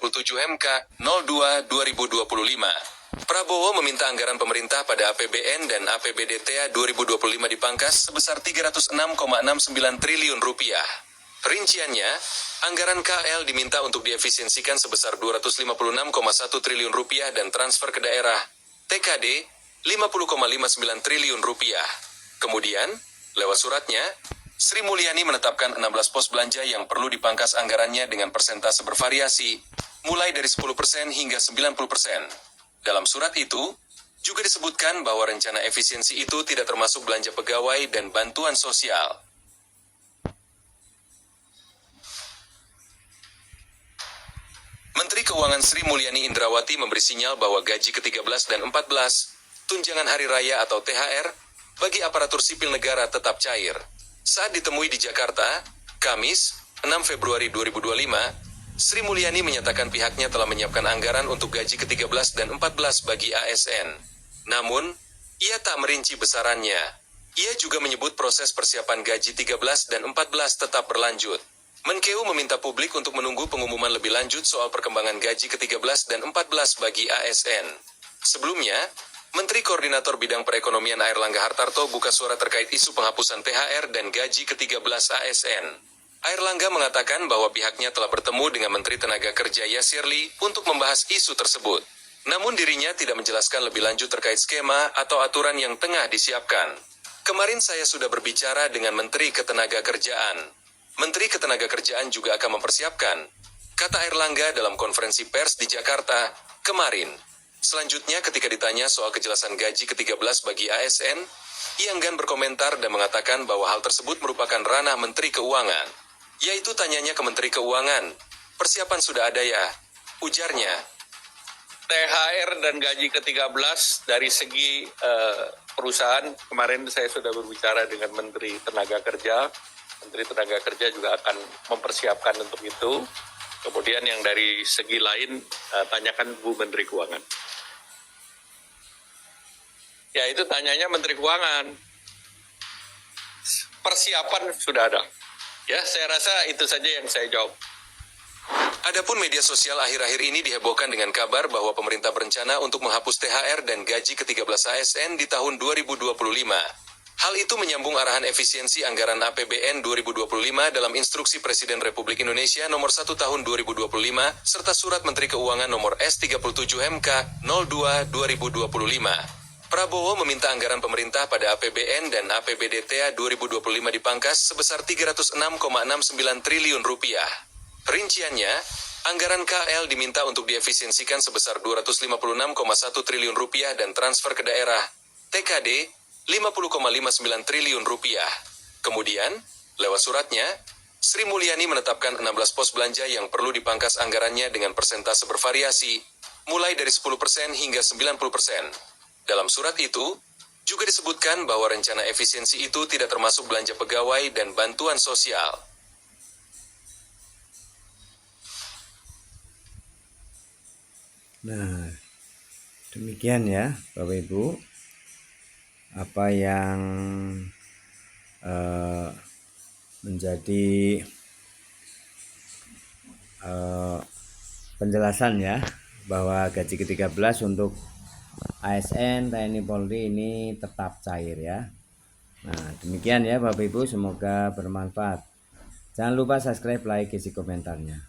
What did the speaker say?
S37MK 02/2025. Prabowo meminta anggaran pemerintah pada APBN dan APBD TA 2025 dipangkas sebesar Rp306,69 triliun. Rinciannya, anggaran KL diminta untuk diefisiensikan sebesar Rp256,1 triliun dan transfer ke daerah, TKD, Rp50,59 triliun. Kemudian, lewat suratnya, Sri Mulyani menetapkan 16 pos belanja yang perlu dipangkas anggarannya dengan persentase bervariasi, mulai dari 10% hingga 90%. Dalam surat itu, juga disebutkan bahwa rencana efisiensi itu tidak termasuk belanja pegawai dan bantuan sosial. Menteri Keuangan Sri Mulyani Indrawati memberi sinyal bahwa gaji ke-13 dan 14, tunjangan hari raya atau THR, bagi aparatur sipil negara tetap cair. Saat ditemui di Jakarta, Kamis, 6 Februari 2025, Sri Mulyani menyatakan pihaknya telah menyiapkan anggaran untuk gaji ke-13 dan 14 bagi ASN. Namun, ia tak merinci besarannya. Ia juga menyebut proses persiapan gaji 13 dan 14 tetap berlanjut. Menkeu meminta publik untuk menunggu pengumuman lebih lanjut soal perkembangan gaji ke-13 dan 14 bagi ASN. Sebelumnya, Menteri Koordinator Bidang Perekonomian Airlangga Hartarto buka suara terkait isu penghapusan THR dan gaji ke-13 ASN. Airlangga mengatakan bahwa pihaknya telah bertemu dengan Menteri Tenaga Kerja Yasirli untuk membahas isu tersebut. Namun dirinya tidak menjelaskan lebih lanjut terkait skema atau aturan yang tengah disiapkan. Kemarin saya sudah berbicara dengan Menteri Ketenagakerjaan. Menteri Ketenagakerjaan juga akan mempersiapkan, kata Airlangga dalam konferensi pers di Jakarta kemarin. Selanjutnya ketika ditanya soal kejelasan gaji ke-13 bagi ASN, ia enggan berkomentar dan mengatakan bahwa hal tersebut merupakan ranah Menteri Keuangan. Yaitu tanyanya ke Menteri Keuangan, persiapan sudah ada ya? Ujarnya. THR dan gaji ke-13 dari segi perusahaan, kemarin saya sudah berbicara dengan Menteri Tenaga Kerja. Menteri Tenaga Kerja juga akan mempersiapkan untuk itu. Kemudian yang dari segi lain, tanyakan Bu Menteri Keuangan. Ya itu tanyanya Menteri Keuangan. Persiapan sudah ada. Ya, saya rasa itu saja yang saya jawab. Adapun media sosial akhir-akhir ini dihebohkan dengan kabar bahwa pemerintah berencana untuk menghapus THR dan gaji ke-13 ASN di tahun 2025. Hal itu menyambung arahan efisiensi anggaran APBN 2025 dalam Instruksi Presiden Republik Indonesia Nomor 1 Tahun 2025 serta Surat Menteri Keuangan Nomor S37MK 02/2025. Prabowo meminta anggaran pemerintah pada APBN dan APBD TA 2025 dipangkas sebesar Rp306,69 triliun. Rinciannya, anggaran KL diminta untuk diefisiensikan sebesar Rp256,1 triliun dan transfer ke daerah, TKD, Rp50,59 triliun. Kemudian, lewat suratnya, Sri Mulyani menetapkan 16 pos belanja yang perlu dipangkas anggarannya dengan persentase bervariasi, mulai dari 10% hingga 90%. Dalam surat itu, juga disebutkan bahwa rencana efisiensi itu tidak termasuk belanja pegawai dan bantuan sosial. Nah, demikian ya Bapak Ibu, apa yang menjadi penjelasan ya, bahwa gaji ke-13 untuk ASN TNI Polri ini tetap cair ya. Nah, demikian ya Bapak Ibu, semoga bermanfaat. Jangan lupa subscribe, like, isi komentarnya.